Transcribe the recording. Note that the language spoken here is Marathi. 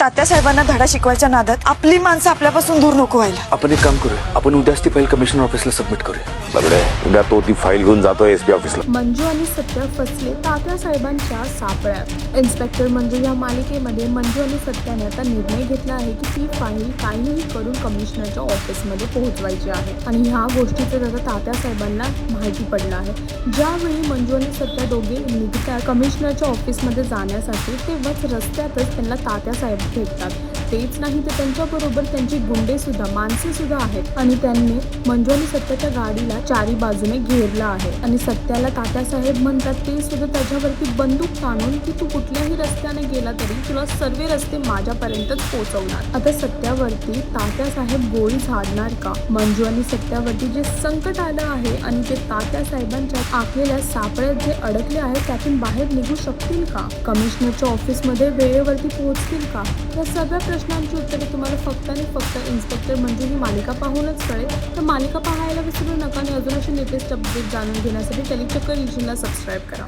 तात्या साहेबांना धडा शिकवायच्या नादात आपली माणसं आपल्यापासून दूर नको व्हायला. आपण एक काम करूया, आपण उद्याच ती फाईल कमिशनर ऑफिसला सबमिट करूया. बघडे उद्या तो ती फाईल घेऊन जातोय एसपी ऑफिसला. मंजू आणि सत्या फसले तात्या साहेबांच्या सापळ्यात. इन्स्पेक्टर मंजू या मालिकेमध्ये मंजू आणि सत्याने आता निर्णय घेतला आहे की ती फाईल काहीही करून कमिशनरच्या ऑफिसमध्ये पोहोचवायची आहे आणि ह्या गोष्टीचं आता तात्या साहेबांना माहिती पडलं आहे. ज्यावेळी मंजू आणि सत्या दोघे निघतात कमिशनरच्या ऑफिसमध्ये जाण्यासाठी, तेव्हाच रस्त्यातच त्यांना तात्या साहेब भेटतात. तेच नाही तर त्यांच्याबरोबर त्यांची गुंडे सुद्धा, माणसे सुद्धा आहेत आणि त्यांनी मंजू आणि सत्याच्या गाडीला चारी बाजूने घेरलं आहे आणि सत्याला तात्या साहेब म्हणतात ते सुद्धा त्याच्यावरती बंदूक ताणून की तू कुठल्याही रस्त्याने गेला तरी तुला सर्व रस्ते माझ्यापर्यंतच पोहोचवणार. आता सत्यावरती तात्या साहेब गोळी झाडणार का? मंजू आणि सत्यावरती जे संकट आलं आहे आणि ते तात्या साहेबांच्या आखलेल्या सापळ्यात जे अडकले आहेत त्यातून बाहेर निघू शकतील का? कमिशनरच्या ऑफिसमध्ये वेळेवरती पोहोचतील का? या सगळ्या प्रश्नांची उत्तरे तुम्हाला फक्त आणि फक्त इन्स्पेक्टर मंजू ही मालिका पाहूनच कळेल. तर मालिका पाहायला विसरू नका आणि अजून अशी लेटेस्ट अपडेट जाणून घेण्यासाठी टेलिचक्कर यूट्यूबला सबस्क्राईब करा.